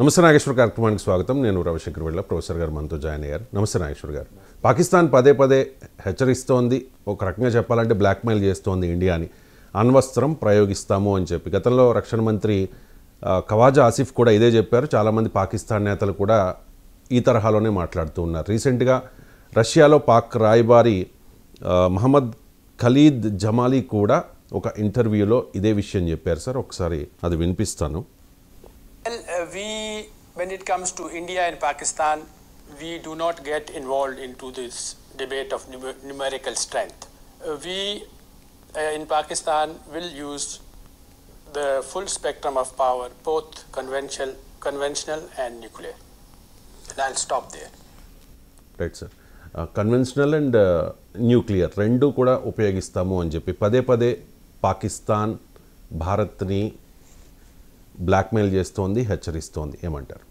నమస్తే నాగేశ్వర్ కార్యక్రమానికి స్వాగతం. నేను రవిశంకర్ వెళ్ళ ప్రొఫెసర్ గారు మనతో జాయిన్ అయ్యారు. నమస్తే నాగేశ్వర్ గారు. పాకిస్తాన్ పదే పదే హెచ్చరిస్తోంది, ఒక రకంగా చెప్పాలంటే బ్లాక్మెయిల్ చేస్తోంది ఇండియాని, అణ్వస్త్రం ప్రయోగిస్తాము అని చెప్పి. గతంలో రక్షణ మంత్రి ఖవాజా ఆసిఫ్ కూడా ఇదే చెప్పారు. చాలామంది పాకిస్తాన్ నేతలు కూడా ఈ తరహాలోనే మాట్లాడుతూ ఉన్నారు. రీసెంట్గా రష్యాలో పాక్ రాయబారి మహమ్మద్ ఖలీద్ జమాలీ కూడా ఒక ఇంటర్వ్యూలో ఇదే విషయం చెప్పారు సార్. ఒకసారి అది వినిపిస్తాను. When it comes to India and Pakistan, we do not get involved into this debate of numerical strength. We in Pakistan will use the full spectrum of power, both conventional and nuclear. And I'll stop there. Right, sir. Conventional and nuclear రెండు కూడా ఉపయోగిస్తాము అని చెప్పి పదే పదే Pakistan భారత్ని blackmail చేస్తోంది, హెచ్చరిస్తోంది. ఏమంటారు?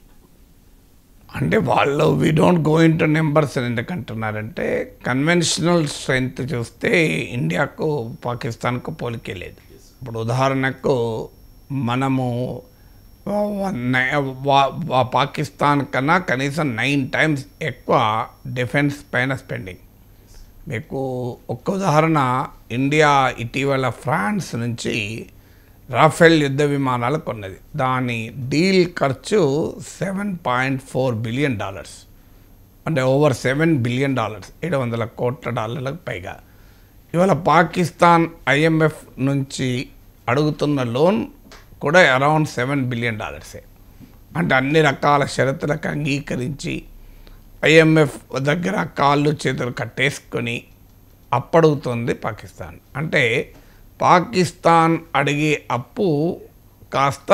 అంటే వాళ్ళు we don't go into numbers ఎందుకంటున్నారంటే కన్వెన్షనల్ స్ట్రెంగ్త్ చూస్తే ఇండియాకు పాకిస్తాన్కు పోలికే లేదు. ఇప్పుడు ఉదాహరణకు మనము పాకిస్తాన్ కన్నా కనీసం 9 times ఎక్కువ డిఫెన్స్ పైన స్పెండింగ్. మీకు ఒక్క ఉదాహరణ, ఇండియా ఇటీవల ఫ్రాన్స్ నుంచి రాఫెల్ యుద్ధ విమానాలు కొన్నది. దాని డీల్ ఖర్చు $7.4 billion, అంటే ఓవర్ $7 billion, $700 కోట్ల పైగా. ఇవాళ పాకిస్తాన్ IMF నుంచి అడుగుతున్న లోన్ కూడా అరౌండ్ $7 billion. అంటే అన్ని రకాల షరతులకు అంగీకరించి IMF దగ్గర కాళ్ళు చేతులు కట్టేసుకొని అప్పడుగుతుంది పాకిస్తాన్. అంటే పాకిస్తాన్ అడిగే అప్పు కాస్త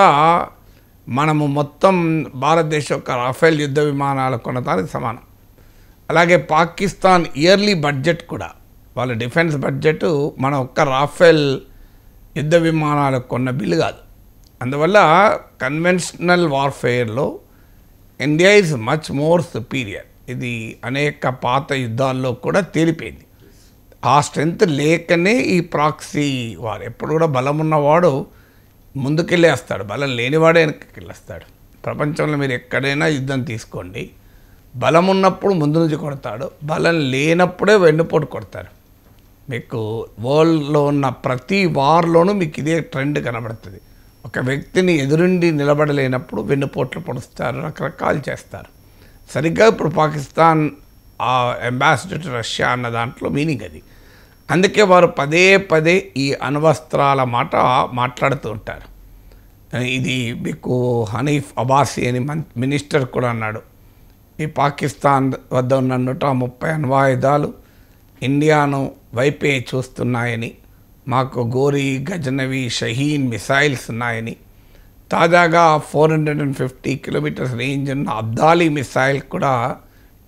మనము మొత్తం భారతదేశం యొక్క రాఫెల్ యుద్ధ విమానాలు కొనడానికి సమానం. అలాగే పాకిస్తాన్ ఇయర్లీ బడ్జెట్ కూడా, వాళ్ళ డిఫెన్స్ బడ్జెట్ మన ఒక్క రాఫెల్ యుద్ధ విమానాలు కొన్న బిల్లు కాదు. అందువల్ల కన్వెన్షనల్ వార్ఫేర్లో India is much more superior. ఇది అనేక పాత యుద్ధాల్లో కూడా తేలిపోయింది. ఆ స్ట్రెంగ్త్ లేకనే ఈ ప్రాక్సీ వారు. ఎప్పుడు కూడా బలం ఉన్నవాడు ముందుకెళ్ళేస్తాడు, బలం లేనివాడే వెనక్కి. ప్రపంచంలో మీరు ఎక్కడైనా యుద్ధం తీసుకోండి, బలం ఉన్నప్పుడు ముందు నుంచి కొడతాడు, బలం లేనప్పుడే వెన్నుపోటు కొడతారు. మీకు వరల్డ్లో ఉన్న ప్రతి వార్లోనూ మీకు ఇదే ట్రెండ్ కనబడుతుంది. ఒక వ్యక్తిని ఎదురుండి నిలబడలేనప్పుడు వెన్నుపోట్లు పొడుస్తారు, రకరకాలు చేస్తారు. సరిగ్గా ఇప్పుడు పాకిస్తాన్ అంబాసిడర్ టు రష్యా అన్న దాంట్లో మీనింగ్ అది. అందుకే వారు పదే పదే ఈ అణ్వస్త్రాల మాట మాట్లాడుతూ ఉంటారు. ఇది మీకు హనీఫ్ అబాసి అని మినిస్టర్ కూడా అన్నాడు, ఈ పాకిస్తాన్ వద్ద ఉన్న 130 అణ్వాయుధాలు ఇండియాను వైపే చూస్తున్నాయని, మాకు గోరీ, గజనవి, షహీన్ మిసైల్స్ ఉన్నాయని, తాజాగా 450 kilometers రేంజ్ ఉన్న అబ్దాలీ మిసైల్ కూడా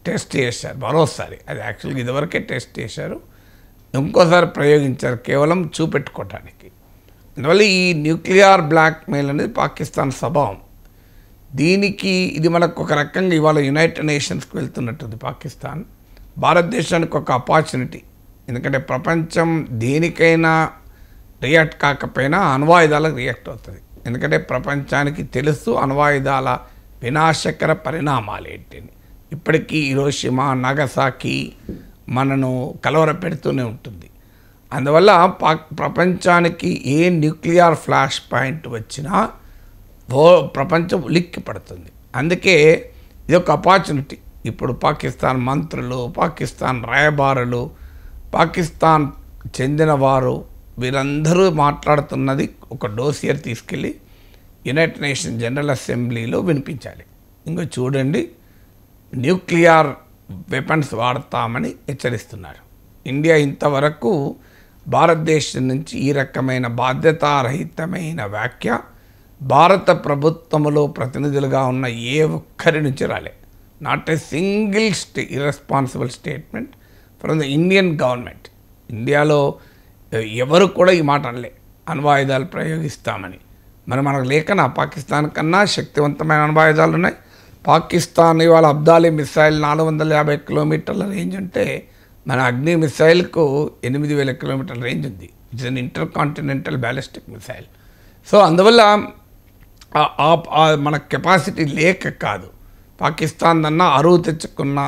టెస్ట్ చేశారు మరోసారి. అది యాక్చువల్గా ఇదివరకే టెస్ట్ చేశారు, ఇంకోసారి ప్రయోగించారు కేవలం చూపెట్టుకోవటానికి. అందువల్ల ఈ న్యూక్లియర్ బ్లాక్మెయిల్ అనేది పాకిస్తాన్ స్వభావం. దీనికి ఇది మనకు ఒక రకంగా ఇవాళ యునైటెడ్ నేషన్స్కి వెళ్తున్నట్టుంది పాకిస్తాన్. భారతదేశానికి ఒక ఆపర్చునిటీ, ఎందుకంటే ప్రపంచం దేనికైనా రియాక్ట్ కాకపోయినా అణ్వాయుధాలకు రియాక్ట్ అవుతుంది. ఎందుకంటే ప్రపంచానికి తెలుసు అణ్వాయుధాల వినాశకర పరిణామాలు ఏంటని. ఇప్పటికీ హిరోషిమా, నాగసాకి మనను కలవర పెడుతూనే ఉంటుంది. అందువల్ల ప్రపంచానికి ఏ న్యూక్లియర్ ఫ్లాష్ పాయింట్ వచ్చినా ప్రపంచం ఉలిక్కి పడుతుంది. అందుకే ఇది ఒక ఆపర్చునిటీ. ఇప్పుడు పాకిస్తాన్ మంత్రులు, పాకిస్తాన్ రాయబారులు, పాకిస్తాన్ చెందిన వారు వీరందరూ మాట్లాడుతున్నది ఒక డోసియర్ తీసుకెళ్ళి యునైటెడ్ నేషన్ జనరల్ అసెంబ్లీలో వినిపించాలి. ఇంకో చూడండి, న్యూక్లియర్ వెపన్స్ వాడతామని హెచ్చరిస్తున్నారు. ఇండియా ఇంతవరకు భారతదేశం నుంచి ఈ రకమైన బాధ్యతారహితమైన వ్యాఖ్య భారత ప్రభుత్వంలో ప్రతినిధులుగా ఉన్న ఏ ఒక్కరి నుంచి రాలే. Not a single irresponsible statement from the Indian government. ఇండియాలో ఎవరు కూడా ఈ మాట అనలే అణ్వాయుధాలు ప్రయోగిస్తామని. మనకు లేకనా పాకిస్తాన్ కన్నా శక్తివంతమైన అణ్వాయుధాలు ఉన్నాయి. పాకిస్తాన్ ఇవాళ అబ్దాలీ మిసైల్ 450 kilometers రేంజ్ ఉంటే మన అగ్ని మిసైల్కు 8000 kilometers రేంజ్ ఉంది. It's an inter continental ballistic missile. So అందువల్ల మన కెపాసిటీ లేక కాదు. పాకిస్తాన్ అన్న అరువు తెచ్చుకున్న,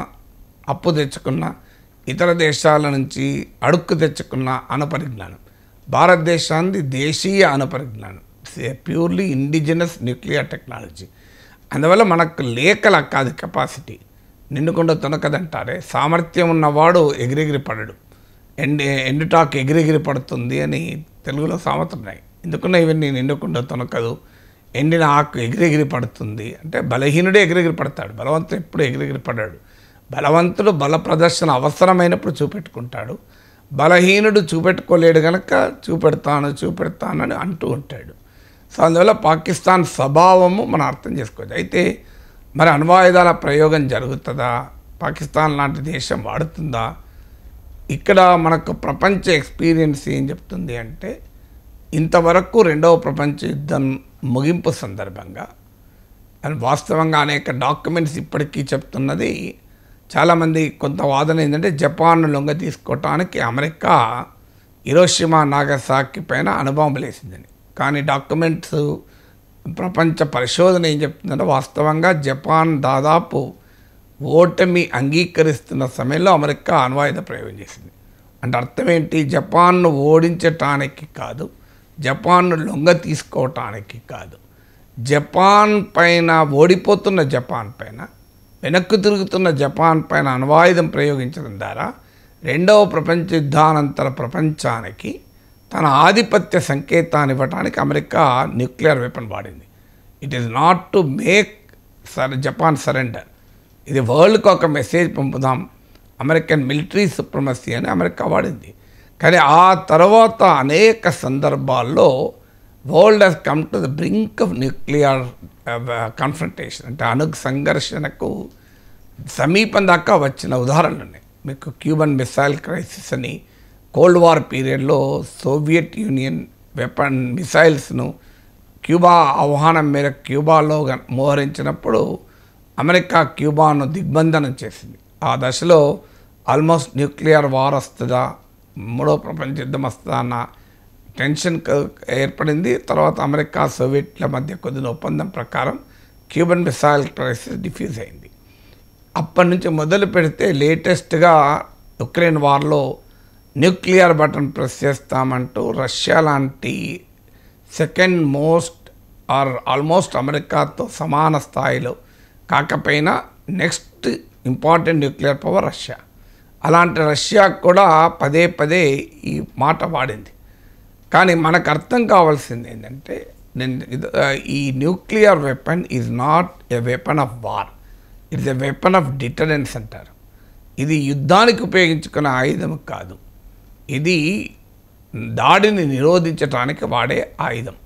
అప్పు తెచ్చుకున్న, ఇతర దేశాల నుంచి అడుక్కు తెచ్చుకున్న అనుపరిజ్ఞానం. భారతదేశాన్ని దేశీయ అనుపరిజ్ఞానం, ప్యూర్లీ ఇండిజినస్ న్యూక్లియర్ టెక్నాలజీ. అందువల్ల మనకు లేకల కాదు కెపాసిటీ. నిండుకుండా తొనకదంటారే, సామర్థ్యం ఉన్నవాడు ఎగిరెగిరి పడడు. ఎండుటాకు ఎగిరెగిరి పడుతుంది అని తెలుగులో సామెతలు ఉన్నాయి. ఎందుకున్నా ఇవన్నీ నిండుకుండా తొనకదు, ఎండిన ఆకు ఎగిరెగిరి పడుతుంది అంటే బలహీనుడే ఎగిరెగిరి పడతాడు, బలవంతుడు ఎప్పుడు ఎగిరెగిరి పడ్డాడు. బలవంతుడు బల ప్రదర్శన అవసరమైనప్పుడు చూపెట్టుకుంటాడు, బలహీనుడు చూపెట్టుకోలేడు కనుక చూపెడతానని అంటూ ఉంటాడు. సో అందువల్ల పాకిస్తాన్ స్వభావము మనం అర్థం చేసుకోవచ్చు. అయితే మరి అణ్వాయుధాల ప్రయోగం జరుగుతుందా, పాకిస్తాన్ లాంటి దేశం వాడుతుందా? ఇక్కడ మనకు ప్రపంచ ఎక్స్పీరియన్స్ ఏం చెప్తుంది అంటే, ఇంతవరకు రెండవ ప్రపంచ యుద్ధం ముగింపు సందర్భంగా అని వాస్తవంగా అనేక డాక్యుమెంట్స్ ఇప్పటికీ చెప్తున్నది, చాలామంది కొంత వాదన ఏంటంటే జపాన్ లొంగ తీసుకోవటానికి అమెరికా హిరోషిమా నాగసాకి పైన అణుబాంబులు వేసిందని. కానీ డాక్యుమెంట్స్, ప్రపంచ పరిశోధన ఏం చెప్తుందంటే వాస్తవంగా జపాన్ దాదాపు ఓటమి అంగీకరిస్తున్న సమయంలో అమెరికా అణ్వాయుధ ప్రయోగం చేసింది. అంటే అర్థం ఏంటి? జపాన్ను ఓడించటానికి కాదు, జపాన్ను లొంగ తీసుకోవటానికి కాదు, జపాన్ పైన, ఓడిపోతున్న జపాన్ పైన, వెనక్కు తిరుగుతున్న జపాన్ పైన అణ్వాయుధం ప్రయోగించడం ద్వారా రెండవ ప్రపంచ యుద్ధానంతర ప్రపంచానికి తన ఆధిపత్య సంకేతాన్ని ఇవ్వడానికి అమెరికా న్యూక్లియర్ వెపన్ వాడింది. It is not to make Japan surrender, ఇది వరల్డ్కి ఒక మెసేజ్ పంపుదాం, అమెరికన్ మిలిటరీ సుప్రమసీ అని అమెరికా వాడింది. కానీ ఆ తర్వాత అనేక సందర్భాల్లో world has come to the brink of nuclear confrontation, అంటే అణు సంఘర్షణకు సమీపం దాకా వచ్చిన ఉదాహరణలు ఉన్నాయి. మీకు క్యూబన్ మిసైల్ క్రైసిస్ అని, కోల్డ్ వార్ పీరియడ్లో సోవియట్ యూనియన్ వెపన్ మిసైల్స్ను క్యూబా ఆహ్వానం మేరకు క్యూబాలో మోహరించినప్పుడు అమెరికా క్యూబాను దిగ్బంధనం చేసింది. ఆ దశలో ఆల్మోస్ట్ న్యూక్లియర్ వార్ వస్తుందా, మూడో ప్రపంచ యుద్ధం వస్తుందా అన్న టెన్షన్ ఏర్పడింది. తర్వాత అమెరికా సోవియట్ల మధ్య కొద్దిన ఒప్పందం ప్రకారం క్యూబన్ మిసైల్ క్రైసిస్ డిఫ్యూజ్ అయింది. అప్పటి నుంచి మొదలు పెడితే లేటెస్ట్గా ఉక్రెయిన్ వార్లో న్యూక్లియర్ బటన్ ప్రెస్ చేస్తామంటూ రష్యా లాంటి సెకండ్ మోస్ట్ ఆర్ ఆల్మోస్ట్ అమెరికాతో సమాన స్థాయిలో కాకపోయినా next important nuclear power Russia. అలాంటి రష్యా కూడా పదే పదే ఈ మాట వాడింది. కానీ మనకు అర్థం కావాల్సింది ఏంటంటే, ఈ nuclear weapon is not a weapon of war, it's a weapon of deterrence అంటారు. ఇది యుద్ధానికి ఉపయోగించుకునే ఆయుధం కాదు, ఇది దాడిని నిరోధించడానికి వాడే ఆయుధం.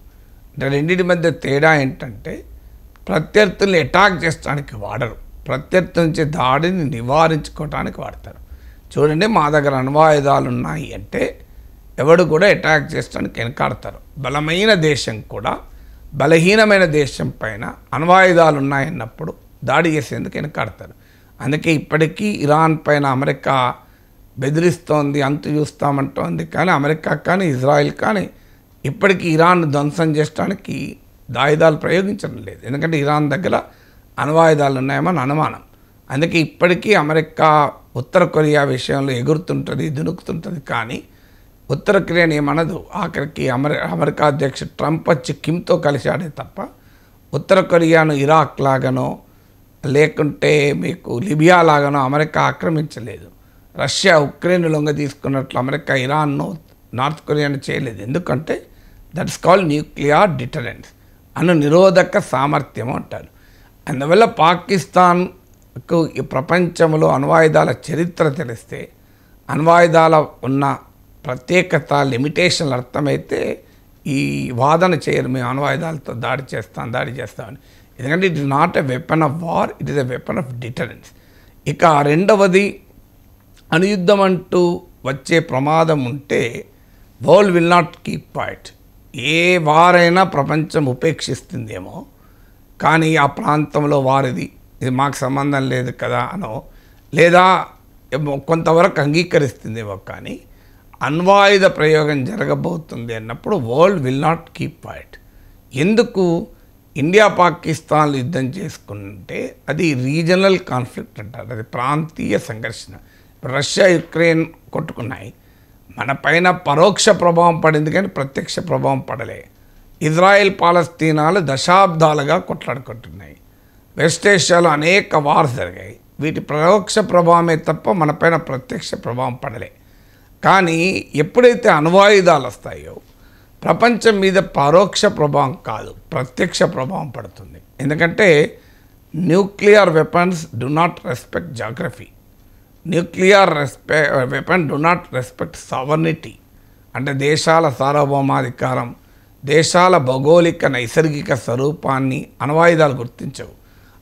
అంటే రెండింటి మధ్య తేడా ఏంటంటే, ప్రత్యర్థుల్ని అటాక్ చేయడానికి వాడరు, ప్రత్యర్థి నుంచి దాడిని నివారించుకోవడానికి వాడతారు. చూడండి, మా దగ్గర అణ్వాయుధాలు ఉన్నాయి అంటే ఎవడు కూడా అటాక్ చేయడానికి వెనకాడతారు. బలమైన దేశం కూడా బలహీనమైన దేశం పైన అణ్వాయుధాలు ఉన్నాయన్నప్పుడు దాడి చేసేందుకు వెనకాడతారు. అందుకే ఇప్పటికీ ఇరాన్ పైన అమెరికా బెదిరిస్తోంది, అంతు చూస్తామంటోంది. కానీ అమెరికా కానీ ఇజ్రాయిల్ కానీ ఇప్పటికీ ఇరాన్ ధ్వంసం చేయడానికి ఆయుధాలు ప్రయోగించడం లేదు. ఎందుకంటే ఇరాన్ దగ్గర అణ్వాయుధాలు ఉన్నాయేమని అనుమానం. అందుకే ఇప్పటికీ అమెరికా ఉత్తర కొరియా విషయంలో ఎగురుతుంటుంది, దునుకుతుంటుంది. కానీ ఉత్తర కొరియాని ఏమనదు. ఆఖరికి అమెరికా అధ్యక్షుడు ట్రంప్ వచ్చి కిమ్తో కలిశాడే తప్ప ఉత్తర కొరియాను ఇరాక్ లాగానో లేకుంటే మీకు లిబియా లాగానో అమెరికా ఆక్రమించలేదు. రష్యా ఉక్రెయిన్ లొంగ తీసుకున్నట్లు అమెరికా ఇరాన్ను, నార్త్ కొరియాను చేయలేదు. ఎందుకంటే దట్స్ కాల్డ్ న్యూక్లియర్ డిటరెన్స్, నిరోధక సామర్థ్యం అంటారు. అందువల్ల పాకిస్తాన్కు ఈ ప్రపంచంలో అణ్వాయుధాల చరిత్ర తెలిస్తే, అణ్వాయుధాల ఉన్న ప్రత్యేకత, లిమిటేషన్లు అర్థమైతే ఈ వాదన చేయరు మేము అణ్వాయుధాలతో దాడి చేస్తామని. ఎందుకంటే it is not a weapon of war, it is a weapon of deterrence. ఇక రెండవది, అణుయుద్ధం అంటూ వచ్చే ప్రమాదం ఉంటే world will not keep quiet. ఏ వారైనా ప్రపంచం ఉపేక్షిస్తుందేమో, కానీ ఆ ప్రాంతంలో వారిది, ఇది మాకు సంబంధం లేదు కదా అనో, లేదా కొంతవరకు అంగీకరిస్తుందేమో. కానీ అణ్వాయుధ ప్రయోగం జరగబోతుంది అన్నప్పుడు world will not keep quiet. ఎందుకు? ఇండియా పాకిస్తాన్లు యుద్ధం చేసుకుంటే అది రీజనల్ కాన్ఫ్లిక్ట్ అంటారు, అది ప్రాంతీయ సంఘర్షణ. రష్యా యుక్రెయిన్ కొట్టుకున్నాయి, మన పైన పరోక్ష ప్రభావం పడింది కానీ ప్రత్యక్ష ప్రభావం పడలే. ఇజ్రాయెల్ పాలస్తీనాలు దశాబ్దాలుగా కొట్లాడుకుంటున్నాయి. వెస్ట్ ఏషియాలో అనేక వార్స్ జరిగాయి, వీటి పరోక్ష ప్రభావమే తప్ప మన పైన ప్రత్యక్ష ప్రభావం పడలే. కానీ ఎప్పుడైతే అణ్వాయుధాలు వస్తాయో ప్రపంచం మీద పరోక్ష ప్రభావం కాదు, ప్రత్యక్ష ప్రభావం పడుతుంది. ఎందుకంటే nuclear weapons do not respect geography, nuclear weapon do not respect sovereignty. అంటే దేశాల సార్వభౌమాధికారం, దేశాల భౌగోళిక నైసర్గిక స్వరూపాన్ని అణ్వాయుధాలు గుర్తించవు.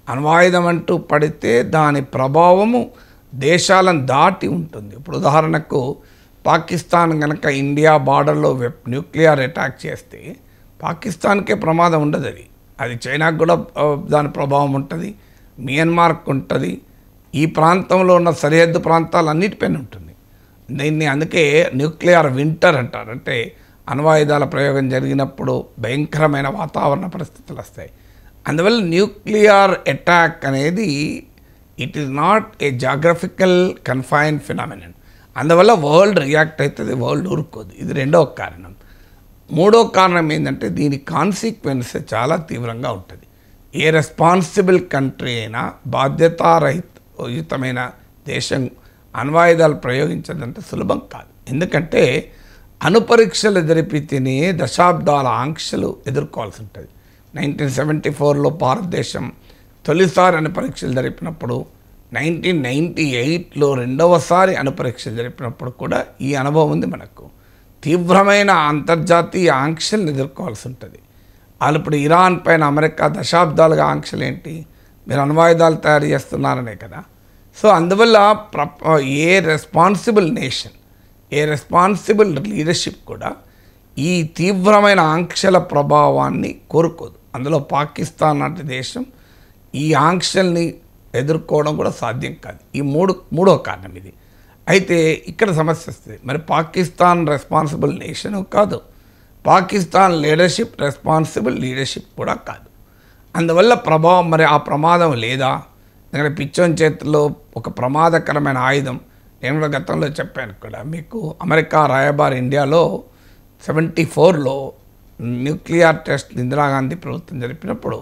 అణ్వాయుధం అంటూ పడితే దాని ప్రభావము దేశాలను దాటి ఉంటుంది. ఇప్పుడు ఉదాహరణకు పాకిస్తాన్ కనుక ఇండియా బార్డర్లో న్యూక్లియర్ అటాక్ చేస్తే పాకిస్తాన్కే ప్రమాదం ఉండదు, అది చైనాకు కూడా దాని ప్రభావం ఉంటుంది, మియన్మార్కు ఉంటుంది, ఈ ప్రాంతంలో ఉన్న సరిహద్దు ప్రాంతాలన్నిటిపైన ఉంటుంది. దీన్ని అందుకే న్యూక్లియర్ వింటర్ అంటారు. అంటే అణ్వాయుధాల ప్రయోగం జరిగినప్పుడు భయంకరమైన వాతావరణ పరిస్థితులు వస్తాయి. అందువల్ల న్యూక్లియర్ అటాక్ అనేది it is not a geographical confined phenomenon. అందువల్ల వరల్డ్ రియాక్ట్ అవుతుంది, వరల్డ్ ఊరుకోదు. ఇది రెండవ కారణం. మూడో కారణం ఏంటంటే దీని కాన్సిక్వెన్స్ చాలా తీవ్రంగా ఉంటుంది. ఏ రెస్పాన్సిబుల్ కంట్రీ అయినా బాధ్యతారహితమైన దేశం అణ్వాయుధాలు ప్రయోగించదంటే సులభం కాదు. ఎందుకంటే అణుపరీక్షలు జరిపితేనే దశాబ్దాల ఆంక్షలు ఎదుర్కోవాల్సి ఉంటుంది. 1974లో భారతదేశం తొలిసారి అణుపరీక్షలు జరిపినప్పుడు, 1998లో రెండవసారి అణుపరీక్షలు జరిపినప్పుడు కూడా ఈ అనుభవం ఉంది మనకు. తీవ్రమైన అంతర్జాతీయ ఆంక్షలను ఎదుర్కోవాల్సి ఉంటుంది. వాళ్ళు ఇప్పుడు ఇరాన్ పైన అమెరికా దశాబ్దాలుగా ఆంక్షలు ఏంటి, మీరు అణ్వాయుధాలు తయారు చేస్తున్నారనే కదా. సో అందువల్ల a responsible nation, a responsible leadership కూడా ఈ తీవ్రమైన ఆంక్షల ప్రభావాన్ని కోరుకోదు. అందులో పాకిస్తాన్ లాంటి దేశం ఈ ఆంక్షల్ని ఎదుర్కోవడం కూడా సాధ్యం కాదు. ఈ మూడో కారణం ఇది. అయితే ఇక్కడ సమస్య వస్తుంది, మరి పాకిస్తాన్ రెస్పాన్సిబుల్ నేషను కాదు, పాకిస్తాన్ లీడర్షిప్ రెస్పాన్సిబుల్ లీడర్షిప్ కూడా కాదు. అందువల్ల ప్రభావం, మరి ఆ ప్రమాదం లేదా? ఎందుకంటే పిచ్చోన్ చేతిలో ఒక ప్రమాదకరమైన ఆయుధం, నేను కూడా గతంలో చెప్పాను కూడా మీకు, అమెరికా రాయబారి ఇండియాలో 74లో న్యూక్లియర్ టెస్ట్ ఇందిరాగాంధీ ప్రభుత్వం జరిపినప్పుడు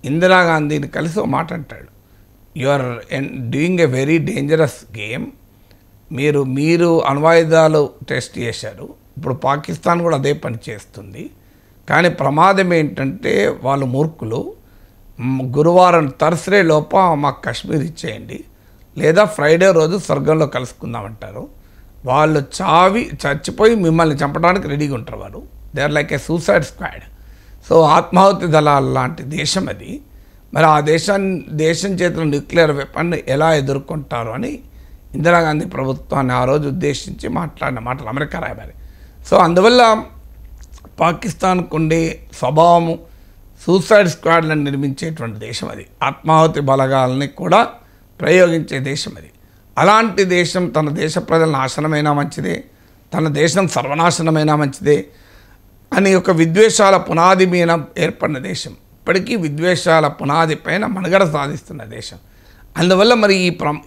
ఇందిరాగాంధీని కలిసి ఒక మాట అంటాడు, you are doing a very dangerous game. మీరు అణ్వాయుధాలు టెస్ట్ చేశారు, ఇప్పుడు పాకిస్తాన్ కూడా అదే పని చేస్తుంది. కానీ ప్రమాదం ఏంటంటే వాళ్ళు మూర్ఖులు, గురువారం థర్స్డే లోప మాకు కాశ్మీర్ ఇచ్చేయండి, లేదా ఫ్రైడే రోజు స్వర్గంలో కలుసుకుందామంటారు. వాళ్ళు చచ్చిపోయి మిమ్మల్ని చంపడానికి రెడీగా ఉంటారు. వారు they are like a suicide squad. So ఆత్మాహుతి దళాల లాంటి దేశం అది. మరి ఆ దేశం చేతిలో న్యూక్లియర్ వెపన్ ఎలా ఎదుర్కొంటారు అని ఇందిరాగాంధీ ప్రభుత్వాన్ని ఆ రోజు ఉద్దేశించి మాట్లాడిన మాటలు అమెరికా రాయబారి. సో అందువల్ల పాకిస్తాన్కు ఉండే స్వభావము సూసైడ్ స్క్వాడ్లను నిర్మించేటువంటి దేశం అది, ఆత్మాహుతి బలగాలని కూడా ప్రయోగించే దేశం అది. అలాంటి దేశం తన దేశ ప్రజల నాశనమైనా మంచిదే, తన దేశం సర్వనాశనమైనా మంచిదే అని ఒక విద్వేషాల పునాది మీద ఏర్పడిన దేశం, ఇప్పటికీ విద్వేషాల పునాది పైన మనుగడ సాధిస్తున్న దేశం. అందువల్ల మరి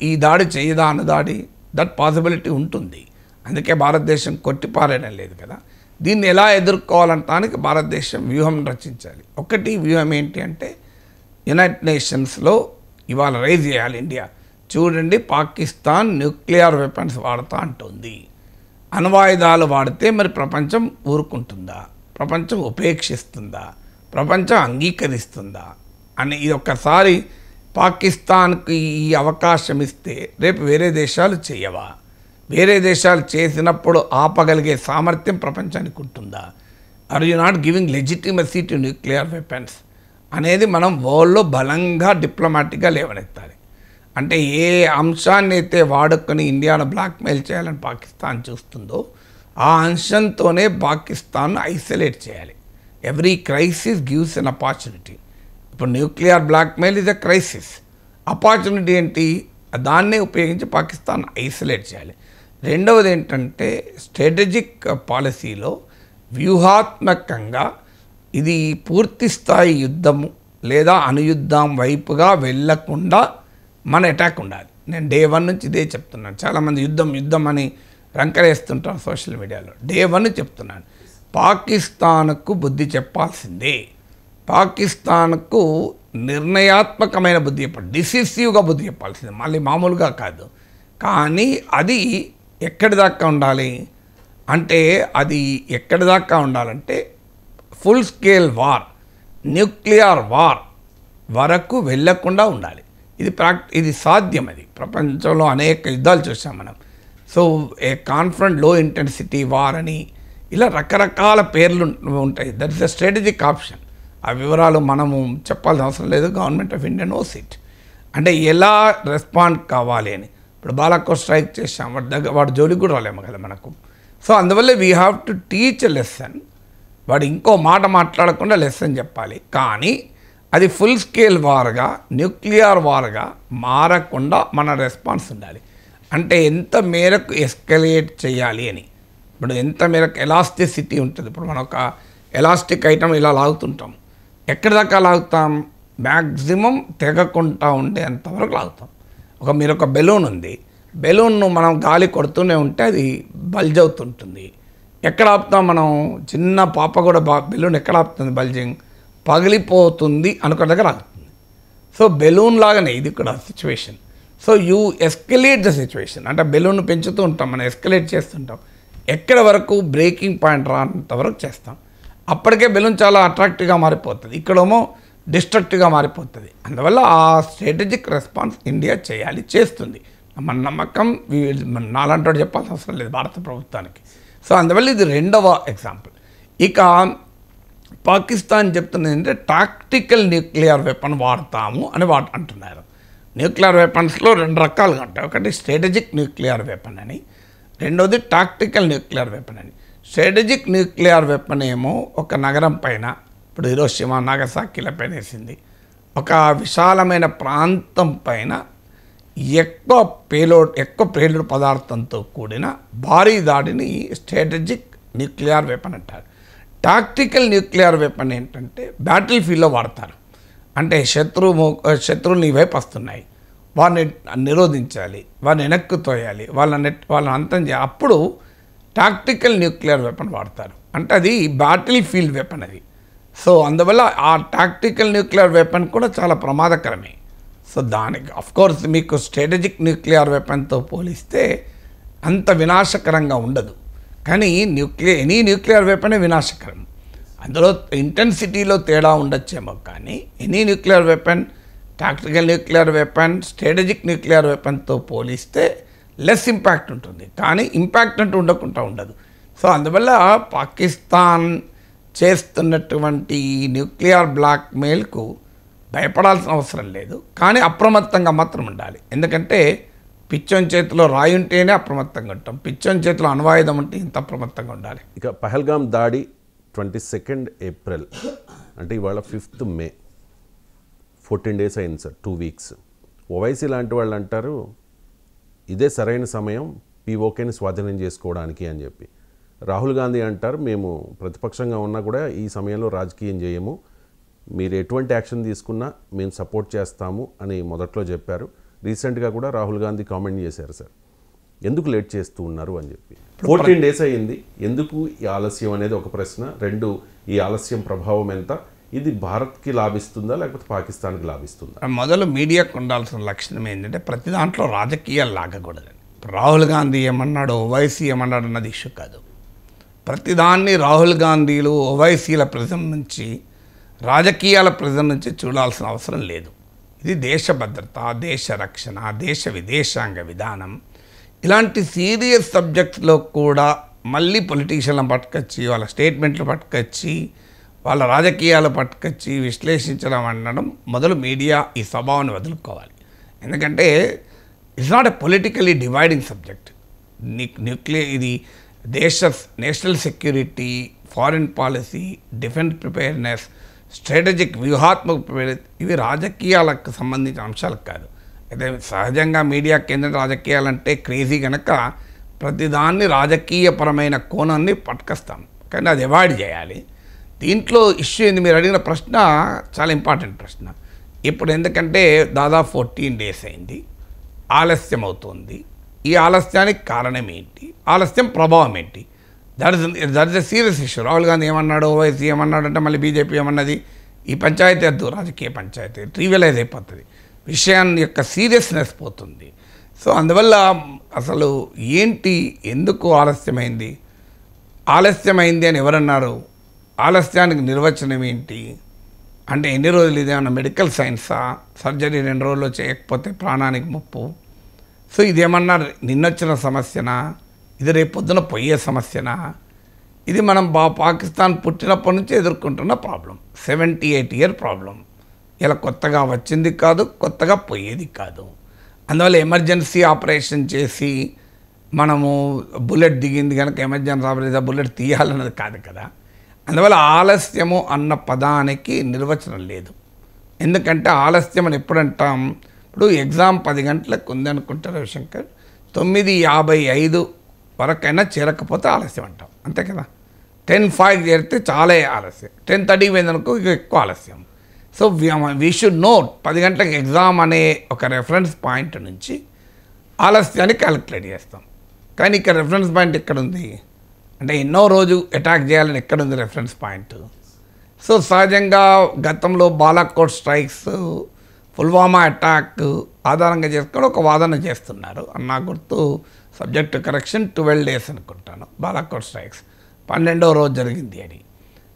ఈ దాడి చేయదా అన్నదాడి, దట్ పాసిబిలిటీ ఉంటుంది. అందుకే భారతదేశం కొట్టిపారేయడం లేదు కదా. దీన్ని ఎలా ఎదుర్కోవాలంటానికి భారతదేశం వ్యూహం రచించాలి. ఒకటి వ్యూహం ఏంటి అంటే యునైటెడ్ నేషన్స్లో ఇవాళ రైజ్ చేయాలి ఇండియా. చూడండి, పాకిస్తాన్ న్యూక్లియర్ వెపన్స్ వాడుతూ అంటుంది, అణ్వాయుధాలు వాడితే మరి ప్రపంచం ఊరుకుంటుందా, ప్రపంచం ఉపేక్షిస్తుందా, ప్రపంచం అంగీకరిస్తుందా అని ఇది ఒక్కసారి పాకిస్తాన్కి ఈ అవకాశం ఇస్తే రేపు వేరే దేశాలు చేయవా? వేరే దేశాలు చేసినప్పుడు ఆపగలిగే సామర్థ్యం ప్రపంచానికి ఉంటుందా? Are you not giving legitimacy to nuclear weapons అనేది మనం వరల్డ్లో బలంగా డిప్లొమాటిక్గా లేవనెత్తాలి. అంటే ఏ అంశాన్ని అయితే వాడుకొని ఇండియాను బ్లాక్మెయిల్ చేయాలని పాకిస్తాన్ చూస్తుందో ఆ అంశంతోనే పాకిస్తాన్ను ఐసోలేట్ చేయాలి. ఎవ్రీ క్రైసిస్ గివ్స్ ఎన్ అపార్చునిటీ. ఇప్పుడు nuclear blackmail is a crisis. Opportunity ఏంటి? దాన్నే ఉపయోగించి పాకిస్తాన్ ఐసోలేట్ చేయాలి. రెండవది ఏంటంటే స్ట్రాటజిక్ పాలసీలో వ్యూహాత్మకంగా ఇది పూర్తి స్థాయి యుద్ధము లేదా అణుయుద్ధం వైపుగా వెళ్ళకుండా మన అటాక్ ఉండాలి. నేను డే 1 నుంచి ఇదే చెప్తున్నాను. చాలామంది యుద్ధం అని రంకరేస్తుంటారు సోషల్ మీడియాలో. డే 1 చెప్తున్నాను, పాకిస్తాన్కు బుద్ధి చెప్పాల్సిందే. పాకిస్తాన్కు నిర్ణయాత్మకమైన బుద్ధి చెప్పాలి, డిసిసివ్గా బుద్ధి చెప్పాల్సిందే, మళ్ళీ మామూలుగా కాదు. కానీ అది ఎక్కడి దాకా ఉండాలి అంటే, అది ఎక్కడి దాకా ఉండాలంటే full scale war, nuclear war వరకు వెళ్ళకుండా ఉండాలి. ఇది సాధ్యం. అది ప్రపంచంలో అనేక యుద్ధాలు చూసాం మనం. సో ఏ కాన్ఫరెంట్ లో ఇంటెన్సిటీ వార్ అని ఇలా రకరకాల పేర్లు ఉంటాయి. That is the strategic option. ఆ వివరాలు మనము చెప్పాల్సిన అవసరం లేదు. Government of India knows it. అంటే ఎలా రెస్పాండ్ కావాలి అని. ఇప్పుడు బాలాకోట్ స్ట్రైక్ చేసాం, వాడు జోలికి కూడా రాలేము కదా మనకు. సో అందువల్ల we have to teach a lesson. వాడు ఇంకో మాట మాట్లాడకుండా లెసన్ చెప్పాలి. కానీ అది ఫుల్ స్కేల్ వార్గా, న్యూక్లియర్ వార్గా మారకుండా మన రెస్పాన్స్ ఉండాలి. అంటే ఎంత మేరకు ఎస్కలేట్ చేయాలి అని. ఇప్పుడు ఎంత మేరకు ఎలాస్టిసిటీ ఉంటుంది. ఇప్పుడు మనం ఒక ఎలాస్టిక్ ఐటమ్ ఇలా లాగుతుంటాం. ఎక్కడి దాకా లాగుతాం? మ్యాక్సిమం తెగకుండా ఉండేంతవరకు లాగుతాం. మీరు ఒక బెలూన్ ఉంది, బెలూన్ను మనం గాలి కొడుతూనే ఉంటే అది బల్జ్ అవుతుంటుంది. ఎక్కడ ఆపుతాం మనం? చిన్న పాప కూడా బెలూన్ ఎక్కడ ఆపుతుంది? బల్జింగ్ పగిలిపోతుంది అనుకున్న దగ్గర ఆగుతుంది. సో బెలూన్ లాగానే ఇది కూడా situation. So you escalate the situation. అంటే బెలూన్ పెంచుతూ ఉంటాం, మనం ఎస్కలేట్ చేస్తుంటాం. ఎక్కడ వరకు బ్రేకింగ్ పాయింట్ రానంత వరకు చేస్తాం. అప్పటికే బెలూన్ చాలా అట్రాక్టివ్గా మారిపోతుంది, ఇక్కడేమో డిస్ట్రక్టివ్గా మారిపోతుంది. అందువల్ల ఆ స్ట్రాటజిక్ రెస్పాన్స్ ఇండియా చేయాలి, చేస్తుంది. మన నమ్మకం నాలంటోడు చెప్పాల్సిన అవసరం లేదు భారత ప్రభుత్వానికి. సో అందువల్ల ఇది రెండవ ఎగ్జాంపుల్. ఇక పాకిస్తాన్ చెప్తున్నది ఏంటంటే టాక్టికల్ న్యూక్లియర్ వెపన్ వాడతాము అని అంటున్నారు. న్యూక్లియర్ వెపన్స్లో 2 రకాలుగా ఉంటాయి. ఒకటి స్ట్రాటజిక్ న్యూక్లియర్ వెపన్ అని, రెండోది టాక్టికల్ న్యూక్లియర్ వెపన్ అని. స్ట్రాటజిక్ న్యూక్లియర్ వెపన్ ఏమో ఒక నగరం పైన, ఇప్పుడు హిరోషిమా నాగసాకిల పైన వేసింది, ఒక విశాలమైన ప్రాంతం పైన ఎక్కువ పేలుడు పదార్థంతో కూడిన భారీ దాడిని స్ట్రాటజిక్ న్యూక్లియర్ వెపన్ అంటారు. టాక్టికల్ న్యూక్లియర్ వెపన్ ఏంటంటే బ్యాటిల్ ఫీల్డ్లో వాడతారు. అంటే శత్రువులు నీ వైపు వస్తున్నాయి, వారిని నిరోధించాలి, వారిని వెనక్కు తోయాలి, వాళ్ళని అంతం చేయాలి. అప్పుడు టాక్టికల్ న్యూక్లియర్ వెపన్ వాడతారు. అంటే అది బ్యాటిల్ ఫీల్డ్ వెపన్ అది. సో అందువల్ల ఆ టాక్టికల్ న్యూక్లియర్ వెపన్ కూడా చాలా ప్రమాదకరమే. సో దానికి అఫ్కోర్స్ మీకు స్ట్రాటజిక్ న్యూక్లియర్ వెపన్తో పోలిస్తే అంత వినాశకరంగా ఉండదు. కానీ ఎనీ న్యూక్లియర్ వెపనే వినాశకరం. అందులో ఇంటెన్సిటీలో తేడా ఉండొచ్చేమో, కానీ any nuclear weapon, tactical nuclear weapon, strategic nuclear వెపన్తో పోలిస్తే లెస్ ఇంపాక్ట్ ఉంటుంది. కానీ ఇంపాక్ట్ అంటూ ఉండకుండా ఉండదు. సో అందువల్ల పాకిస్తాన్ చేస్తున్నటువంటి న్యూక్లియర్ బ్లాక్మెయిల్కు భయపడాల్సిన అవసరం లేదు. కానీ అప్రమత్తంగా మాత్రం ఉండాలి. ఎందుకంటే పిచ్చోని చేతిలో రాయి ఉంటేనే అప్రమత్తంగా ఉంటాం, పిచ్చోని చేతిలో అణ్వాయుధం ఉంటే ఇంత అప్రమత్తంగా ఉండాలి. ఇక పహల్గామ్ దాడి 22 ఏప్రిల్ అంటే ఇవాళ 5th మే, 14 days అయింది సార్, 2 weeks. ఓవైసీ లాంటి వాళ్ళు అంటారు ఇదే సరైన సమయం పీఓకేని స్వాధీనం చేసుకోవడానికి అని చెప్పి. రాహుల్ గాంధీ అంటారు మేము ప్రతిపక్షంగా ఉన్నా కూడా ఈ సమయంలో రాజకీయం చేయము, మీరు ఎటువంటి యాక్షన్ తీసుకున్నా మేము సపోర్ట్ చేస్తాము అని మొదట్లో చెప్పారు. రీసెంట్గా కూడా రాహుల్ గాంధీ కామెంట్ చేశారు సార్, ఎందుకు లేట్ చేస్తూ ఉన్నారు అని చెప్పి. 14 days అయింది, ఎందుకు ఈ ఆలస్యం అనేది ఒక ప్రశ్న. 2, ఈ ఆలస్యం ప్రభావం ఎంత? ఇది భారత్కి లాభిస్తుందా లేకపోతే పాకిస్తాన్కి లాభిస్తుందా? మొదలు మీడియాకు ఉండాల్సిన లక్షణం ఏంటంటే ప్రతి దాంట్లో రాజకీయాలు లాగకూడదని. రాహుల్ గాంధీ ఏమన్నాడు, ఓవైసీ ఏమన్నాడు అన్నది ఇష్యూ కాదు. ప్రతిదాన్ని రాహుల్ గాంధీలు ఓవైసీల ప్రిజం నుంచి, రాజకీయాల ప్రిజం నుంచి చూడాల్సిన అవసరం లేదు. ఇది దేశ భద్రత, దేశ రక్షణ, దేశ విదేశాంగ విధానం, ఇలాంటి సీరియస్ సబ్జెక్ట్స్లో కూడా మళ్ళీ పొలిటీషియన్లను పట్టుకొచ్చి, వాళ్ళ స్టేట్మెంట్లు పట్టుకొచ్చి, వాళ్ళ రాజకీయాలు పట్టుకొచ్చి విశ్లేషించడం అనడం మొదలు మీడియా ఈ స్వభావాన్ని వదులుకోవాలి. ఎందుకంటే it's not a politically dividing subject. ఇది national security, foreign policy, defence preparedness, strategic వ్యూహాత్మక ప్రిపేర్నెస్, ఇవి రాజకీయాలకు సంబంధించిన అంశాలకు కాదు. అయితే సహజంగా మీడియా కేంద్ర రాజకీయాలంటే క్రేజీ కనుక ప్రతిదాన్ని రాజకీయపరమైన కోణాన్ని పట్టుకొస్తాం. కానీ అది అవాయిడ్ చేయాలి. దీంట్లో ఇష్యూ ఏంది, మీరు అడిగిన ప్రశ్న చాలా ఇంపార్టెంట్ ప్రశ్న. ఇప్పుడు ఎందుకంటే దాదాపు 14 days అయింది, ఆలస్యం అవుతుంది. ఈ ఆలస్యానికి కారణం ఏంటి, ఆలస్యం ప్రభావం ఏంటి? That is a serious issue. Rahul Gandhi ఏమన్నాడు, ఓవైసీ ఏమన్నాడు అంటే మళ్ళీ బీజేపీ ఏమన్నది, ఈ పంచాయతీ వద్దు, రాజకీయ పంచాయతీ ట్రివియలైజ్ అయిపోతుంది, విషయాన్ని యొక్క సీరియస్నెస్ పోతుంది. సో అందువల్ల అసలు ఏంటి, ఎందుకు ఆలస్యమైంది, ఆలస్యమైంది అని ఎవరన్నారు, ఆలస్యానికి నిర్వచనం ఏంటి అంటే ఎన్ని రోజులు, ఇదేమన్నా మెడికల్ సైన్సా, సర్జరీ 2 రోజుల్లో చేయకపోతే ప్రాణానికి ముప్పు. సో ఇదేమన్నా నిన్నొచ్చిన సమస్యనా, ఇది రేపు పొద్దున పోయే సమస్యనా? ఇది మనం పాకిస్తాన్ పుట్టినప్పటి నుంచి ఎదుర్కొంటున్న ప్రాబ్లం, 78 year ప్రాబ్లం. ఇలా కొత్తగా వచ్చింది కాదు, కొత్తగా పోయేది కాదు. అందువల్ల ఎమర్జెన్సీ ఆపరేషన్ చేసి మనము బుల్లెట్ దిగింది కనుక ఎమర్జెన్సీ ఆపరేషన్ బుల్లెట్ తీయాలన్నది కాదు కదా. అందువల్ల ఆలస్యము అన్న పదానికి నిర్వచనం లేదు. ఎందుకంటే ఆలస్యం అని ఎప్పుడంటాం, ఇప్పుడు ఎగ్జామ్ 10 గంటలకు ఉందనుకుంటే రవిశంకర్, 9:55 వరకైనా చేరకపోతే ఆలస్యం అంటాం, అంతే కదా. 10:05 చేరితే చాలా ఆలస్యం, 10:30 పోయిందనుకో ఇక ఎక్కువ ఆలస్యం. సో వీ షుడ్ నోట్ 10 గంటలకు ఎగ్జామ్ అనే ఒక రెఫరెన్స్ పాయింట్ నుంచి ఆలస్యాన్ని క్యాలిక్యులేట్ చేస్తాం. కానీ ఇక్కడ రెఫరెన్స్ పాయింట్ ఎక్కడుంది అంటే ఎన్నో రోజు అటాక్ చేయాలని ఎక్కడుంది రెఫరెన్స్ పాయింట్. సో సహజంగా గతంలో బాలాకోట్ స్ట్రైక్స్, పుల్వామా అటాక్ ఆధారంగా చేసుకొని ఒక వాదన చేస్తున్నారు. నా గుర్తు, సబ్జెక్ట్ కరెక్షన్, 12 days అనుకుంటాను బాలాకోట్ స్ట్రైక్స్, 12వ రోజు జరిగింది అని.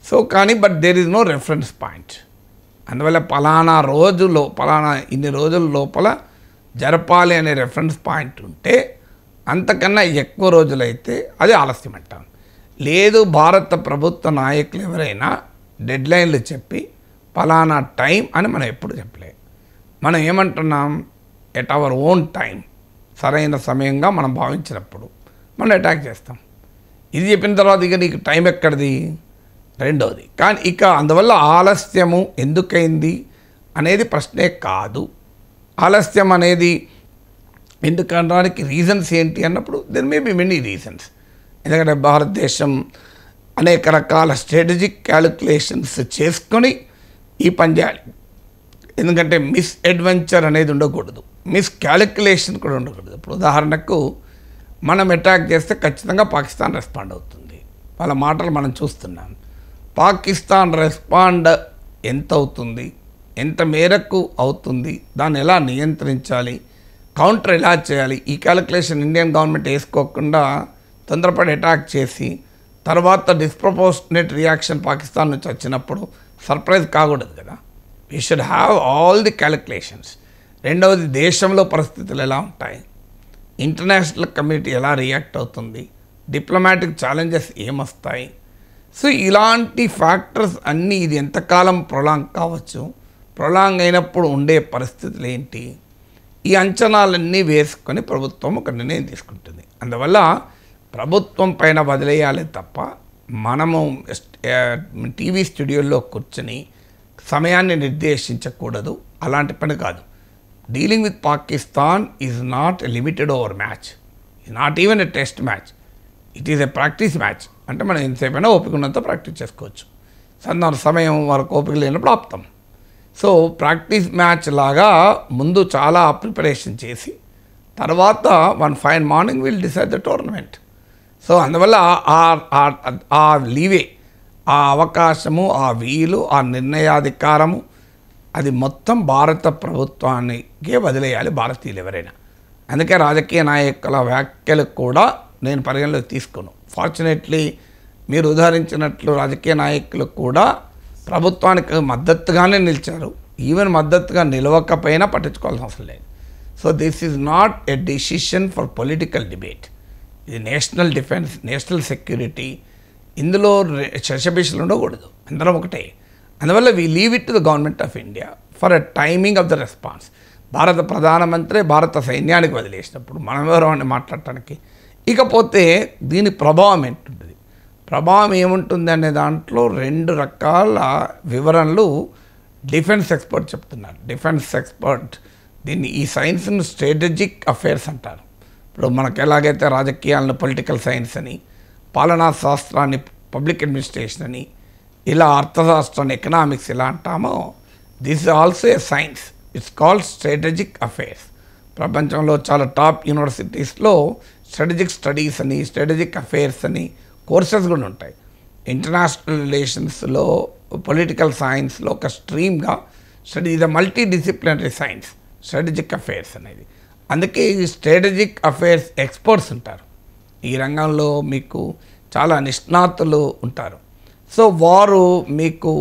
సో కానీ but there is no reference point. అందువల్ల పలానా రోజులో పలానా ఇన్ని రోజుల లోపల జరపాలి అనే రెఫరెన్స్ పాయింట్ ఉంటే అంతకన్నా ఎక్కువ రోజులైతే అది ఆలస్యం అంటాం. లేదు, భారత ప్రభుత్వ నాయకులు ఎవరైనా డెడ్లైన్లు చెప్పి పలానా టైం అని మనం ఎప్పుడు చెప్పలేదు. మనం ఏమంటున్నాం, ఎట్ అవర్ ఓన్ టైం, సరైన సమయంగా మనం భావించినప్పుడు మనం అటాక్ చేస్తాం. ఇది చెప్పిన తర్వాత ఇక నీకు టైం ఎక్కడిది రెండవది. కానీ ఇక అందువల్ల ఆలస్యము ఎందుకైంది అనేది ప్రశ్నే కాదు. ఆలస్యం అనేది ఎందుకనడానికి రీజన్స్ ఏంటి అన్నప్పుడు there may be many reasons. ఎందుకంటే భారతదేశం అనేక రకాల స్ట్రాటజిక్ క్యాలిక్యులేషన్స్ చేసుకొని ఈ పని చేయాలి. ఎందుకంటే మిస్ అడ్వెంచర్ అనేది ఉండకూడదు, మిస్ క్యాలిక్యులేషన్ కూడా ఉండకూడదు. ఇప్పుడు ఉదాహరణకు మనం అటాక్ చేస్తే ఖచ్చితంగా పాకిస్తాన్ రెస్పాండ్ అవుతుంది. వాళ్ళ మాటలు మనం చూస్తున్నాం. పాకిస్తాన్ రెస్పాండ్ ఎంత అవుతుంది, ఎంత మేరకు అవుతుంది, దాన్ని ఎలా నియంత్రించాలి, కౌంటర్ ఎలా చేయాలి, ఈ క్యాలిక్యులేషన్ ఇండియన్ గవర్నమెంట్ వేసుకోకుండా తొందరపడి అటాక్ చేసి తర్వాత డిస్ప్రపోర్షనేట్ రియాక్షన్ పాకిస్తాన్ నుంచి వచ్చినప్పుడు సర్ప్రైజ్ కాకూడదు కదా. We should have all the calculations. రెండవది, దేశంలో పరిస్థితులు ఎలా ఉంటాయి, ఇంటర్నేషనల్ కమ్యూనిటీ ఎలా రియాక్ట్ అవుతుంది, డిప్లొమాటిక్ ఛాలెంజెస్ ఏమొస్తాయి. సో ఇలాంటి ఫ్యాక్టర్స్ అన్నీ, ఇది ఎంతకాలం ప్రొలాంగ్ కావచ్చు, ప్రొలాంగ్ అయినప్పుడు ఉండే పరిస్థితులు ఏంటి, ఈ అంచనాలన్నీ వేసుకొని ప్రభుత్వం ఒక నిర్ణయం తీసుకుంటుంది. అందువల్ల ప్రభుత్వం పైన వదిలేయాలి తప్ప మనము టీవీ స్టూడియోలో కూర్చొని సమయాన్ని నిర్దేశించకూడదు. అలాంటి పని కాదు. Dealing with Pakistan is not a limited over match, is not even a test match, it is a practice match. అంటే మనం ఎంతసేపైనా ఓపిక ఉన్నంత ప్రాక్టీస్ చేసుకోవచ్చు, సమయం వరకు ఓపిక లేనప్పుడు ఆపుతాం. సో ప్రాక్టీస్ మ్యాచ్ లాగా ముందు చాలా ప్రిపరేషన్ చేసి తర్వాత one fine morning will decide the tournament. So అందువల్ల ఆ లీవే, ఆ అవకాశము, ఆ వీలు, ఆ నిర్ణయాధికారము అది మొత్తం భారత ప్రభుత్వానికే వదిలేయాలి భారతీయులు ఎవరైనా. అందుకే రాజకీయ నాయకుల వ్యాఖ్యలు కూడా నేను పరిగణలోకి తీసుకోను. ఫార్చునేట్లీ మీరు ఉదాహరించినట్లు రాజకీయ నాయకులు కూడా ప్రభుత్వానికి మద్దతుగానే నిలిచారు. ఈవెన్ మద్దతుగా నిలవకపోయినా పట్టించుకోవాల్సిన అవసరం లేదు. So this is not a decision for political debate. ఇది నేషనల్ డిఫెన్స్, నేషనల్ సెక్యూరిటీ. ఇందులో శశబిషలు ఉండకూడదు, అందరం ఒకటే. అందువల్ల we leave it to the government of India for a timing of the response. భారత ప్రధానమంత్రి భారత సైన్యానికి వదిలేసినప్పుడు మనం ఎవరో అని మాట్లాడటానికి. ఇకపోతే దీని ప్రభావం ఏంటుంటుంది, ప్రభావం ఏముంటుంది అనే దాంట్లో 2 రకాల వివరణలు డిఫెన్స్ ఎక్స్పర్ట్ చెప్తున్నారు. డిఫెన్స్ ఎక్స్పర్ట్ దీన్ని, ఈ సైన్స్ను స్ట్రాటజిక్ అఫేర్స్ అంటారు. ఇప్పుడు మనకు ఎలాగైతే రాజకీయాలను పొలిటికల్ సైన్స్ అని, పాలనా శాస్త్రాన్ని పబ్లిక్ అడ్మినిస్ట్రేషన్ అని, ఇలా అర్థశాస్త్రం ఎకనామిక్స్ ఎలా అంటామో this is also a science. It's called strategic affairs. ప్రపంచంలో చాలా టాప్ యూనివర్సిటీస్లో స్ట్రాటజిక్ స్టడీస్ అని, స్ట్రాటజిక్ అఫైర్స్ అని కోర్సెస్ కూడా ఉంటాయి. ఇంటర్నేషనల్ రిలేషన్స్లో, పొలిటికల్ సైన్స్లో ఒక స్ట్రీమ్గా స్టడీ, ఇది multidisciplinary science strategic affairs అనేది. అందుకే ఈ స్ట్రాటజిక్ అఫైర్స్ ఎక్స్పర్ట్స్ ఉంటారు. ఈ రంగంలో మీకు చాలా నిష్ణాతులు ఉంటారు. సో వారు మీకు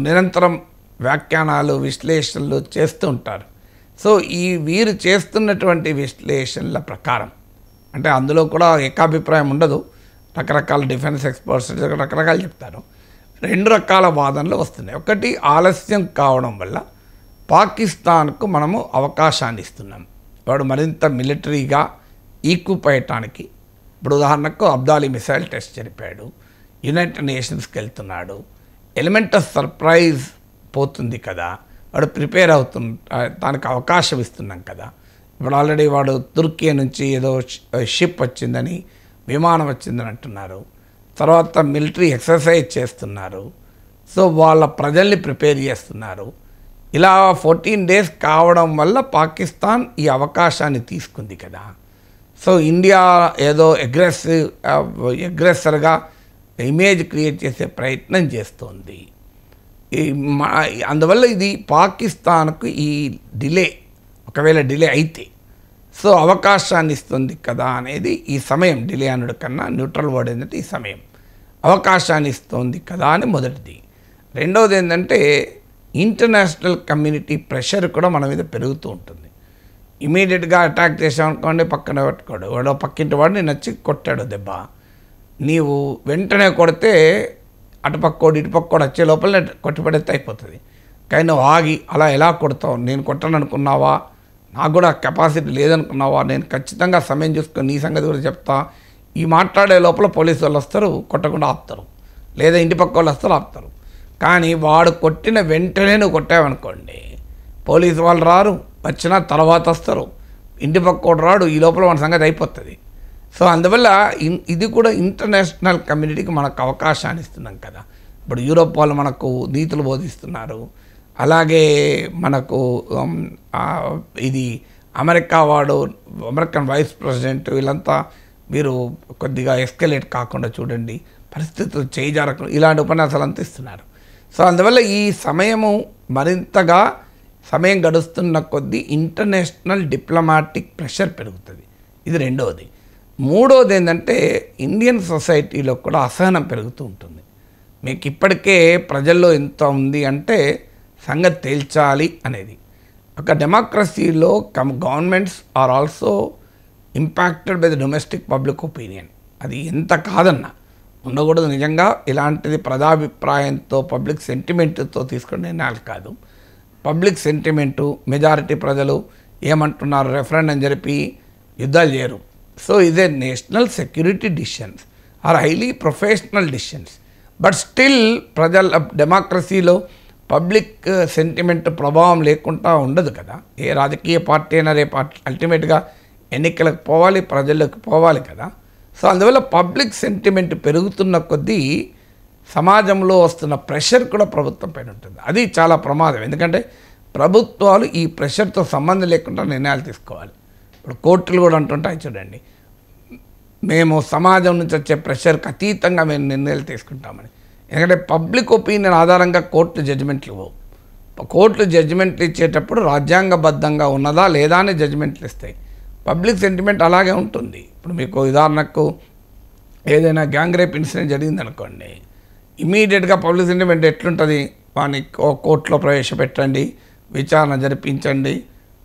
నిరంతరం వ్యాఖ్యానాలు, విశ్లేషణలు చేస్తూ ఉంటారు. సో వీరు చేస్తున్నటువంటి విశ్లేషణల ప్రకారం, అంటే అందులో కూడా ఏకాభిప్రాయం ఉండదు, రకరకాల డిఫెన్స్ ఎక్స్పర్ట్స్ రకరకాలు చెప్తారు. 2 రకాల వాదనలు వస్తున్నాయి. ఒకటి, ఆలస్యం కావడం వల్ల పాకిస్తాన్కు మనము అవకాశాన్ని ఇస్తున్నాం, వాడు మరింత మిలిటరీగా ఈక్విప్ అయ్యటానికి. ఇప్పుడు ఉదాహరణకు అబ్దాలీ మిసైల్ టెస్ట్ జరిపాడు, యునైటెడ్ నేషన్స్కి వెళ్తున్నాడు, ఎలిమెంట్ ఆఫ్ సర్ప్రైజ్ పోతుంది కదా, వాడు ప్రిపేర్ దానికి అవకాశం ఇస్తున్నాం కదా. ఇప్పుడు ఆల్రెడీ వాడు తుర్కీ నుంచి ఏదో షిప్ వచ్చిందని, విమానం వచ్చిందని అంటున్నారు. తర్వాత మిలిటరీ ఎక్సర్సైజ్ చేస్తున్నారు. సో వాళ్ళ ప్రజల్ని ప్రిపేర్ చేస్తున్నారు. ఇలా 14 days కావడం వల్ల పాకిస్తాన్ ఈ అవకాశాన్ని తీసుకుంది కదా. సో ఇండియా ఏదో అగ్రెసర్గా ఇమేజ్ క్రియేట్ చేసే ప్రయత్నం చేస్తోంది. అందువల్ల ఇది పాకిస్తాన్కు ఈ డిలే, ఒకవేళ డిలే అయితే సో అవకాశాన్ని ఇస్తుంది కదా అనేది ఈ సమయం. డిలే అనుడు కన్నా న్యూట్రల్ వర్డ్ ఏంటంటే ఈ సమయం, అవకాశాన్ని ఇస్తుంది కదా అని మొదటిది. రెండవది ఏంటంటే ఇంటర్నేషనల్ కమ్యూనిటీ ప్రెషర్ కూడా మన మీద పెరుగుతూ ఉంటుంది. ఇమీడియట్గా అటాక్ చేసామనుకోండి, పక్కన పెట్టుకోడు, వాడో పక్కింటి వాడు నేను వచ్చి కొట్టాడు దెబ్బ, నీవు వెంటనే కొడితే అటుపక్కోడు ఇటుపక్కోడు వచ్చే లోపల కొట్టిపడేస్తే అయిపోతుంది. కానీ నువ్వు ఆగి అలా ఎలా కొడతావు, నేను కొట్టను అనుకున్నావా, నాకు కూడా కెపాసిటీ లేదనుకున్నావా, నేను ఖచ్చితంగా సమయం చూసుకొని నీ సంగతి కూడా చెప్తా, ఈ మాట్లాడే లోపల పోలీసు వాళ్ళు వస్తారు, కొట్టకుండా ఆపుతారు, లేదా ఇంటి పక్క వాళ్ళు వస్తారు, ఆపుతారు. కానీ వాడు కొట్టిన వెంటనే నువ్వు కొట్టావనుకోండి, పోలీసు వాళ్ళు రారు, వచ్చినా తర్వాత వస్తారు, ఇంటి పక్కోడు రాడు, ఈ లోపల మన సంగతి అయిపోతుంది. సో అందువల్ల ఇది కూడా ఇంటర్నేషనల్ కమ్యూనిటీకి మనకు అవకాశాన్ని ఇస్తున్నాం కదా. ఇప్పుడు యూరోప్ వాళ్ళు మనకు నీతులు బోధిస్తున్నారు, అలాగే మనకు ఇది అమెరికన్ వైస్ ప్రెసిడెంట్ వీళ్ళంతా మీరు కొద్దిగా ఎస్కలేట్ కాకుండా చూడండి, పరిస్థితులు చేజారకుండా ఇలాంటి ఉపన్యాసాలు అంతా ఇస్తున్నారు. సో అందువల్ల ఈ సమయము మరింతగా సమయం గడుస్తున్న కొద్దీ ఇంటర్నేషనల్ డిప్లొమాటిక్ ప్రెషర్ పెరుగుతుంది. ఇది రెండవది. మూడవది ఏంటంటే ఇండియన్ సొసైటీలో కూడా అసహనం పెరుగుతూ ఉంటుంది. మీకు ఇప్పటికే ప్రజల్లో ఎంత ఉంది అంటే సంగతి తేల్చాలి అనేది. ఒక డెమోక్రసీలో governments are also impacted by the domestic public opinion. అది ఎంత కాదన్నా ఉండకూడదు. నిజంగా ఇలాంటిది ప్రజాభిప్రాయంతో పబ్లిక్ సెంటిమెంట్తో తీసుకునే నిర్ణయాలు కాదు. పబ్లిక్ సెంటిమెంటు, మెజారిటీ ప్రజలు ఏమంటున్నారు, రెఫరెండం జరిపి యుద్ధాలు చేయరు. సో ఇదే national security decisions are highly professional decisions. But still ప్రజల డెమోక్రసీలో పబ్లిక్ సెంటిమెంట్ ప్రభావం లేకుండా ఉండదు కదా. ఏ రాజకీయ పార్టీ అయినా రేపు అల్టిమేట్గా ఎన్నికలకు పోవాలి, ప్రజలకు పోవాలి కదా. సో అందువల్ల పబ్లిక్ సెంటిమెంట్ పెరుగుతున్న కొద్దీ సమాజంలో వస్తున్న ప్రెషర్ కూడా ప్రభుత్వం పైన ఉంటుంది. అది చాలా ప్రమాదం. ఎందుకంటే ప్రభుత్వాలు ఈ ప్రెషర్తో సంబంధం లేకుండా నిర్ణయాలు తీసుకోవాలి. ఇప్పుడు కోర్టులు కూడా అంటుంటాయి చూడండి, మేము సమాజం నుంచి వచ్చే ప్రెషర్కి అతీతంగా మేము నిర్ణయాలు తీసుకుంటామని. ఎందుకంటే పబ్లిక్ ఒపీనియన్ ఆధారంగా కోర్టు జడ్జిమెంట్లు ఇవ్వవు. కోర్టులు జడ్జిమెంట్లు ఇచ్చేటప్పుడు రాజ్యాంగబద్ధంగా ఉన్నదా లేదా అని జడ్జిమెంట్లు ఇస్తాయి. పబ్లిక్ సెంటిమెంట్ అలాగే ఉంటుంది. ఇప్పుడు మీకు ఉదాహరణకు ఏదైనా గ్యాంగ్ రేప్ ఇన్సిడెంట్ జరిగిందనుకోండి, ఇమీడియట్గా పబ్లిక్ సెంటిమెంట్ ఎట్లుంటుంది, వాడిని కోర్టులో ప్రవేశపెట్టండి, విచారణ జరిపించండి,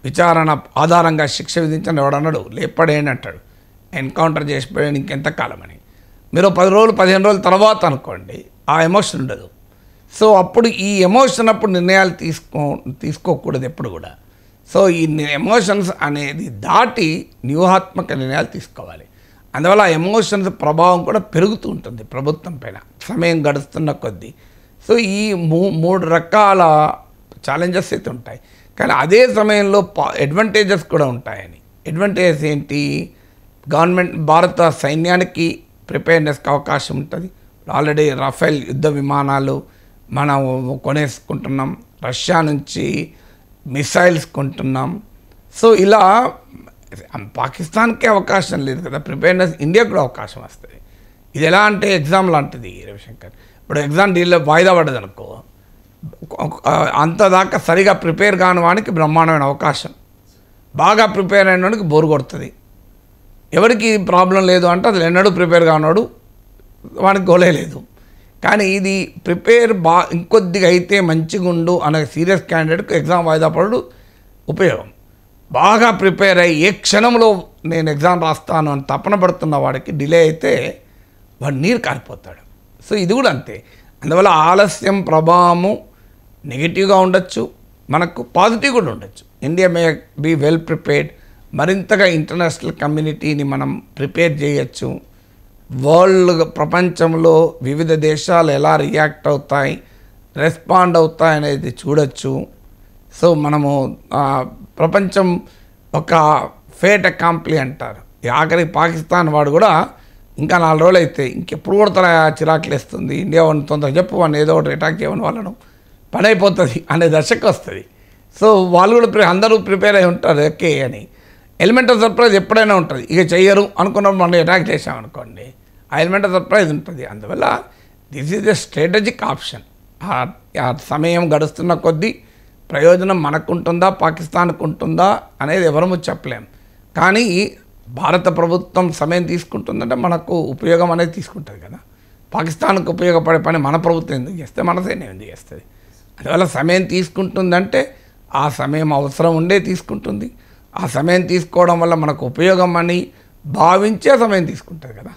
విచారణ ఆధారంగా శిక్ష విధించండి. ఎవడన్నాడు లేపడేయండి అంటాడు, ఎన్కౌంటర్ చేసిపోయాడు ఇంకెంతకాలం అని. మీరు 10 రోజులు 15 రోజుల తర్వాత అనుకోండి, ఆ ఎమోషన్ ఉండదు. సో అప్పుడు ఈ ఎమోషన్ అప్పుడు నిర్ణయాలు తీసుకోకూడదు ఎప్పుడు కూడా. సో ఈ ఎమోషన్స్ అనేది దాటి వ్యూహాత్మక నిర్ణయాలు తీసుకోవాలి. అందువల్ల ఆ ఎమోషన్స్ ప్రభావం కూడా పెరుగుతూ ఉంటుంది ప్రభుత్వం పైన సమయం గడుస్తున్న కొద్దీ. సో ఈ 3 రకాల ఛాలెంజెస్ అయితే ఉంటాయి. కానీ అదే సమయంలో అడ్వాంటేజెస్ కూడా ఉంటాయని. అడ్వాంటేజెస్ ఏంటి? భారత సైన్యానికి ప్రిపేర్నెస్కి అవకాశం ఉంటుంది. ఆల్రెడీ రఫేల్ యుద్ధ విమానాలు మనం కొనేసుకుంటున్నాం, రష్యా నుంచి మిసైల్స్ కొంటున్నాం. సో ఇలా పాకిస్తాన్కే అవకాశం లేదు కదా, ప్రిపేర్నెస్ ఇండియాకు కూడా అవకాశం వస్తుంది. ఇది ఎలా అంటే ఎగ్జామ్ లాంటిది రవిశంకర్. ఇప్పుడు ఎగ్జామ్ డీల్లో వాయిదా పడ్డది అనుకో, అంత దాకా సరిగా ప్రిపేర్ కాని వానికి బ్రహ్మాండమైన అవకాశం, బాగా ప్రిపేర్ అయిన వాడికి బోరు కొడుతుంది. ఎవరికి ప్రాబ్లం లేదు అంటే అది ఎన్నడూ ప్రిపేర్ కానివాడు వానికి గోలే లేదు. కానీ ఇది ప్రిపేర్ ఇంకొద్దిగా అయితే మంచిగా ఉండు అనే సీరియస్ క్యాండిడేట్కి ఎగ్జామ్ వాయిదా పడు ఉపయోగం. బాగా ప్రిపేర్ అయ్యి ఏ క్షణంలో నేను ఎగ్జామ్ రాస్తాను అని తపన పడుతున్న వాడికి డిలే అయితే వాడు నీరు కారిపోతాడు. సో ఇది కూడా అంతే. అందువల్ల ఆలస్యం ప్రభావము నెగిటివ్గా ఉండొచ్చు, మనకు పాజిటివ్ కూడా ఉండొచ్చు. India may be well prepared, మరింతగా ఇంటర్నేషనల్ కమ్యూనిటీని మనం ప్రిపేర్ చేయొచ్చు. వరల్డ్ ప్రపంచంలో వివిధ దేశాలు ఎలా రియాక్ట్ అవుతాయి, రెస్పాండ్ అవుతాయి అనేది చూడొచ్చు. సో మనము ప్రపంచం ఒక ఫేట్ అకాంప్లీ అంటారు. ఆఖరికి పాకిస్తాన్ వాడు కూడా ఇంకా 4 రోజులు అయితే ఇంకెప్పుడు కొడతారా చిరాకులేస్తుంది, ఇండియా వాడిని తొందరగా చెప్పు వాడిని ఏదో ఒకటి అటాక్ చేయమని వాళ్ళను పని అయిపోతుంది అనే దశకు వస్తుంది. సో వాళ్ళు కూడా అందరూ ప్రిపేర్ అయి ఉంటారు ఓకే అని. ఎలిమెంట్ ఆఫ్ సర్ప్రైజ్ ఎప్పుడైనా ఉంటుంది. ఇక చెయ్యరు అనుకున్నప్పుడు మనం అటాక్ చేసామనుకోండి, ఆ ఎలిమెంట్ ఆఫ్ సర్ప్రైజ్ ఉంటుంది. అందువల్ల this is a strategic option. ఆ సమయం గడుస్తున్న కొద్దీ ప్రయోజనం మనకుంటుందా పాకిస్తాన్కు ఉంటుందా అనేది ఎవరము చెప్పలేం. కానీ భారత ప్రభుత్వం సమయం తీసుకుంటుందంటే మనకు ఉపయోగం అనేది తీసుకుంటుంది కదా. పాకిస్తాన్కు ఉపయోగపడే పని మన ప్రభుత్వం ఎందుకు చేస్తే, మన సైన్యం ఎందుకు చేస్తుంది? అందువల్ల సమయం తీసుకుంటుందంటే ఆ సమయం అవసరం ఉండే తీసుకుంటుంది. ఆ సమయం తీసుకోవడం వల్ల మనకు ఉపయోగం అని భావించే సమయం తీసుకుంటుంది కదా.